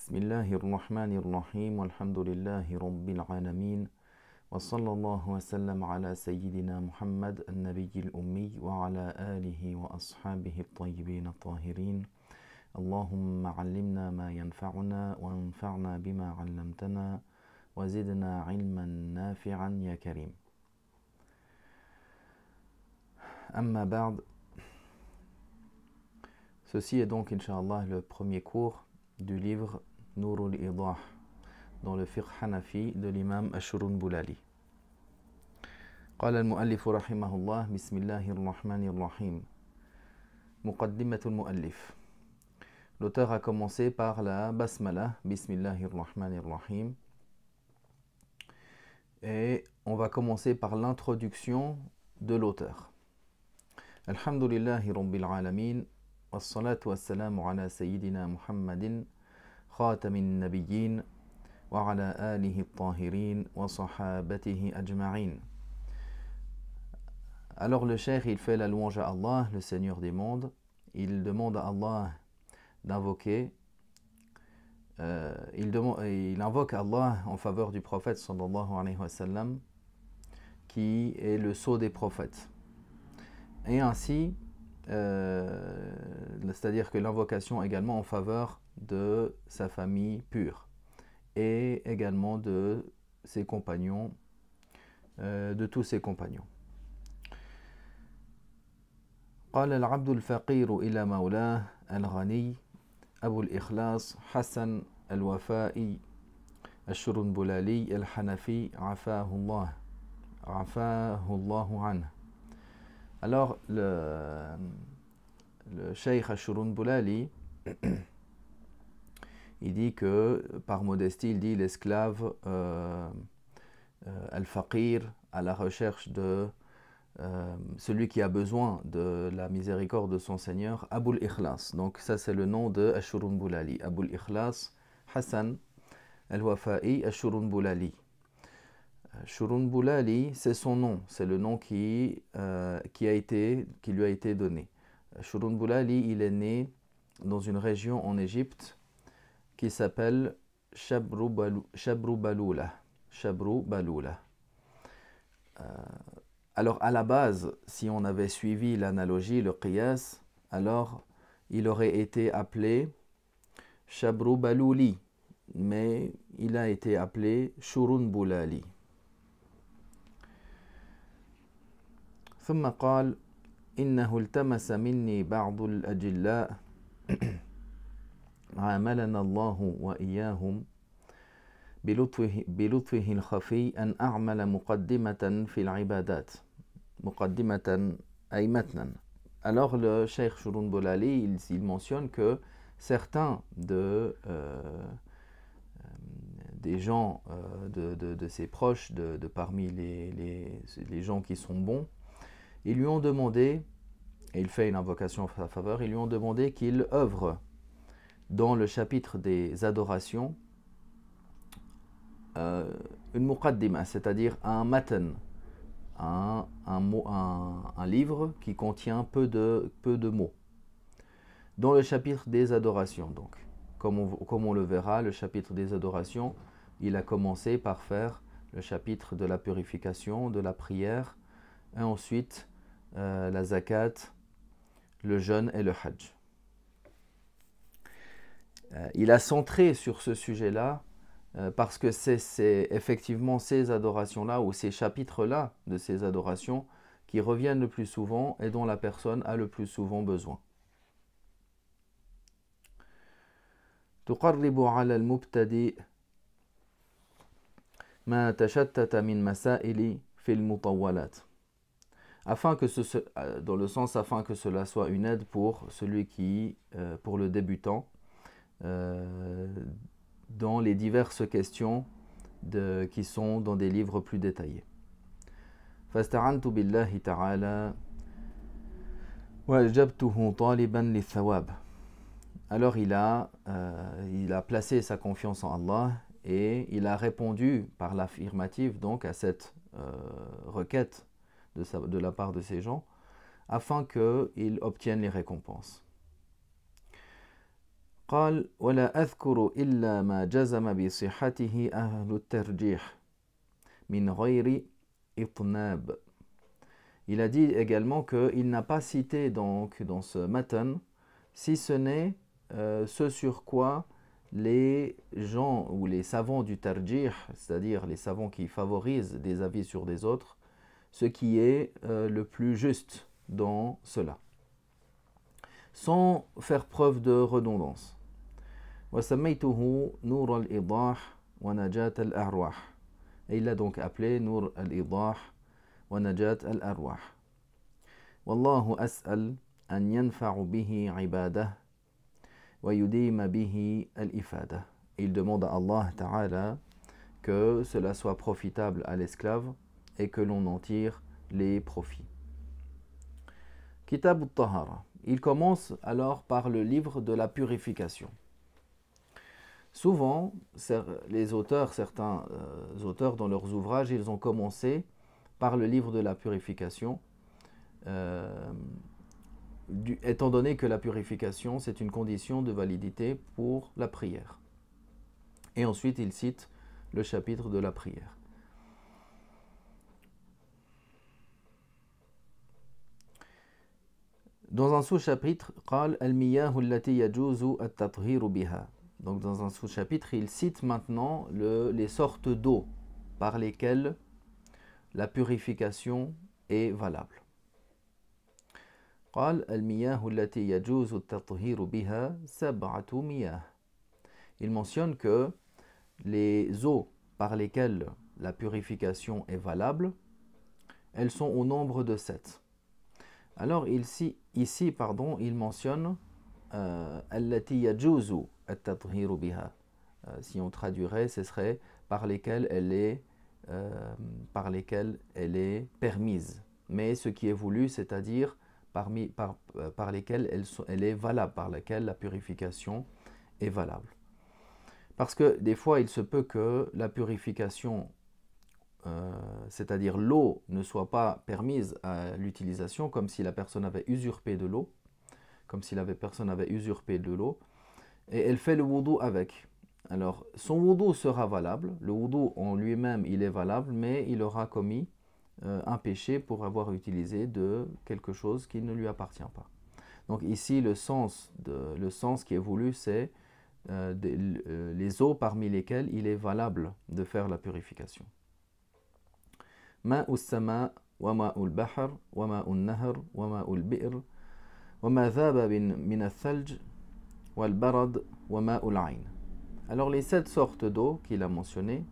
بسم الله الرحمن الرحيم والحمد لله رب العالمين وصلى الله وسلم على سيدنا محمد النبي الأمي وعلى آله وأصحابه الطيبين الطاهرين اللهم علمنا ما ينفعنا وانفعنا بما علمتنا وزدنا علما نافعا يا كريم. أما بعد. Ceci est donc, Inch'Allah, le premier cours du livre Nourul Idah dans le fiqh hanafi de l'imam Ash-Shurunbulali. قال المؤلف رحمه الله بسم الله الرحمن الرحيم مقدمة المؤلف. L'auteur a commencé par la basmala, Bismillahir Rahmanir Rahim. Et on va commencer par l'introduction de l'auteur. Alhamdulillahi Rabbil Alamin. والصلاة والسلام على سيدنا محمد خاتم النبيين وعلى آله الطاهرين وصحابته أجمعين. Alors le cheikh, il fait la louange à Allah, le Seigneur des mondes. Il demande à Allah d'invoquer, il invoque Allah en faveur du prophète sallallahu alayhi wa sallam, qui est le sceau des prophètes. Et ainsi, c'est-à-dire que l'invocation également en faveur de sa famille pure et également de ses compagnons, de tous ses compagnons. قال العبد الفقير إلى مولاه الغني أبو الإخلاص حسن الوفائي الشرنبلالي الحنفي عفاه الله عنه. Alors, le cheikh Ash-Shurunbulali, il dit que, par modestie, il dit l'esclave al-faqir, à la recherche de celui qui a besoin de la miséricorde de son Seigneur, Abul Ikhlas. Donc ça c'est le nom de Ash-Shurunbulali. Abul Ikhlas Hassan al-Wafa'i Ash-Shurunbulali. Shurunbulali, c'est son nom, c'est le nom qui lui a été donné. Shurunbulali, il est né dans une région en Égypte qui s'appelle Shabru Baloula. Alors à la base, si on avait suivi l'analogie, le qiyas, alors il aurait été appelé Shabru Balouli, mais il a été appelé Shurunbulali. ثم قال إنه التمس مني بعض الأجلاء عاملنا الله وإياهم بلطفه الخفي أن أعمل مقدمة في العبادات مقدمة أي متنا. Alors le Cheikh Shurunbulali, il mentionne que certains des gens de ses proches, de parmi les gens qui sont bons, ils lui ont demandé, et il fait une invocation en sa faveur, ils lui ont demandé qu'il œuvre dans le chapitre des adorations une muqaddima, c'est-à-dire un matan, un livre qui contient peu de mots. Dans le chapitre des adorations, donc, comme on le verra, le chapitre des adorations, il a commencé par faire le chapitre de la purification, de la prière, et ensuite la zakat, le jeûne et le hajj. Il a centré sur ce sujet-là parce que c'est effectivement ces adorations-là ou ces chapitres-là de ces adorations qui reviennent le plus souvent et dont la personne a le plus souvent besoin. تقرب على المبتدئ ما تشتت من مسائل في المطولات. Afin que dans le sens afin que cela soit une aide pour celui qui, pour le débutant, dans les diverses questions qui sont dans des livres plus détaillés. فاستعنت بالله تعالى وأجبته طالبا للثواب. Alors il a placé sa confiance en Allah et il a répondu par l'affirmative donc à cette requête de la part de ces gens, afin qu'ils obtiennent les récompenses. قال ولا أذكر إلا ما جزم بصحته أهل الترجيح من غير إطناب. Il a dit également qu'il n'a pas cité donc dans ce matan, si ce n'est ce sur quoi les gens ou les savants du tarjih, c'est-à-dire les savants qui favorisent des avis sur des autres, ce qui est le plus juste dans cela, sans faire preuve de redondance. وسميته نور الإيضاح ونجاة الأرواح. Et il l'a donc appelé نور الإيضاح ونجاة الأرواح. والله أسأل أن ينفع به عباده ويديم به الإفادة. Il demande à Allah Ta'ala que cela soit profitable à l'esclave et que l'on en tire les profits. Kitab al-Tahara. Il commence alors par le livre de la purification. Souvent, les auteurs, certains auteurs dans leurs ouvrages, ils ont commencé par le livre de la purification, étant donné que la purification, c'est une condition de validité pour la prière. Et ensuite, ils citent le chapitre de la prière. Dans un sous-chapitre, قال المياه التي يجوز التطهير بها. Donc dans un sous-chapitre, il cite maintenant les sortes d'eau par lesquelles la purification est valable. قال المياه التي يجوز التطهير بها سبعة مياه. Il mentionne que les eaux par lesquelles la purification est valable, elles sont au nombre de 7. Alors ici, il mentionne التي يجوز التطهير بها. Si on traduirait, ce serait par lesquelles elle est permise. Mais ce qui est voulu, c'est-à-dire par lesquelles elle est valable, par lesquelles la purification est valable. Parce que des fois, il se peut que la purification, c'est-à-dire l'eau, ne soit pas permise à l'utilisation, comme si la personne avait usurpé de l'eau, et elle fait le wudu avec. Alors, son wudu sera valable, le wudu en lui-même, il est valable, mais il aura commis un péché pour avoir utilisé de quelque chose qui ne lui appartient pas. Donc ici, le sens qui est voulu, c'est les eaux parmi lesquelles il est valable de faire la purification. ماء السماء وماء البحر وماء النهر وماء البئر وما ذاب من الثلج والبرد وماء العين. Alors les 7 sortes d'eau qu'il a mentionnées,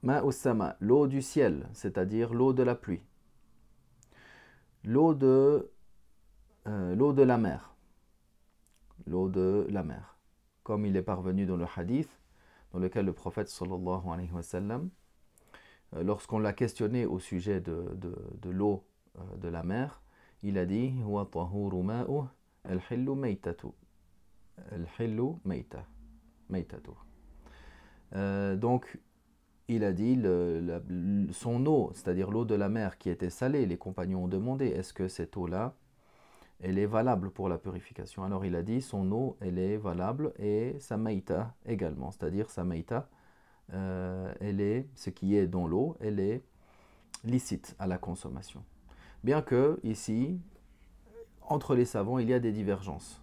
ماء السماء, l'eau du ciel, c'est-à-dire l'eau de la pluie, l'eau de la mer, comme il est parvenu dans le hadith, dans lequel le prophète sallallahu alayhi wa sallam, lorsqu'on l'a questionné au sujet de l'eau de la mer, il a dit huwa tahuru ma'uh al-hillu maytatu. Al-hillu maytatu. Donc il a dit son eau, c'est-à-dire l'eau de la mer qui était salée, les compagnons ont demandé est-ce que cette eau-là elle est valable pour la purification. Alors il a dit son eau elle est valable et sa maïta également, c'est-à-dire sa maïta ce qui est dans l'eau, elle est licite à la consommation. Bien que ici, entre les savants, il y a des divergences.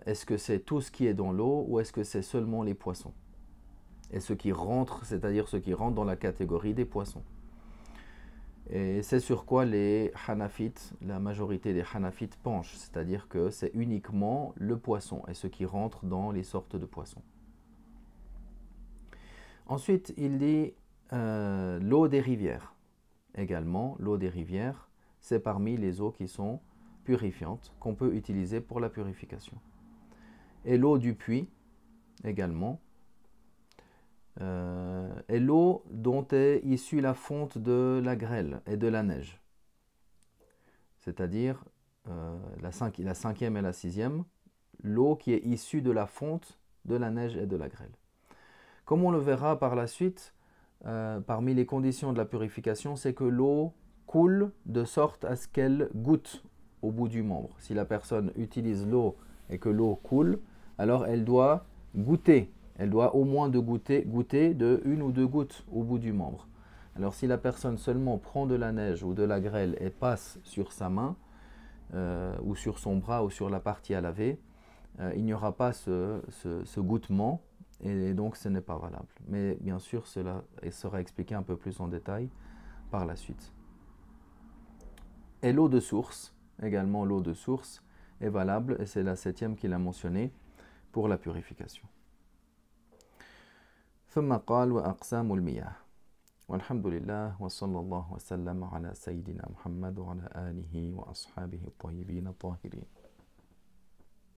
Est-ce que c'est tout ce qui est dans l'eau ou est-ce que c'est seulement les poissons? Et ce qui rentre, c'est-à-dire ce qui rentre dans la catégorie des poissons. Et c'est sur quoi les Hanafites, la majorité des Hanafites penchent, c'est-à-dire que c'est uniquement le poisson et ce qui rentre dans les sortes de poissons. Ensuite, il dit l'eau des rivières. Également, l'eau des rivières, c'est parmi les eaux qui sont purifiantes, qu'on peut utiliser pour la purification. Et l'eau du puits, également, et l'eau dont est issue la fonte de la grêle et de la neige. C'est-à-dire la 5e et la 6e, l'eau qui est issue de la fonte de la neige et de la grêle. Comme on le verra par la suite, parmi les conditions de la purification, c'est que l'eau coule de sorte à ce qu'elle goûte au bout du membre. Si la personne utilise l'eau et que l'eau coule, alors elle doit goûter. Elle doit au moins goûter de 1 ou 2 gouttes au bout du membre. Alors si la personne seulement prend de la neige ou de la grêle et passe sur sa main, ou sur son bras ou sur la partie à laver, il n'y aura pas ce goûtement et donc ce n'est pas valable. Mais bien sûr, cela sera expliqué un peu plus en détail par la suite. Et l'eau de source, également l'eau de source est valable et c'est la 7e qu'il a mentionné pour la purification. ثم قال وأقسام المياه والحمد لله وصلى الله وسلم على سيدنا محمد وعلى آله وأصحابه الطيبين الطاهرين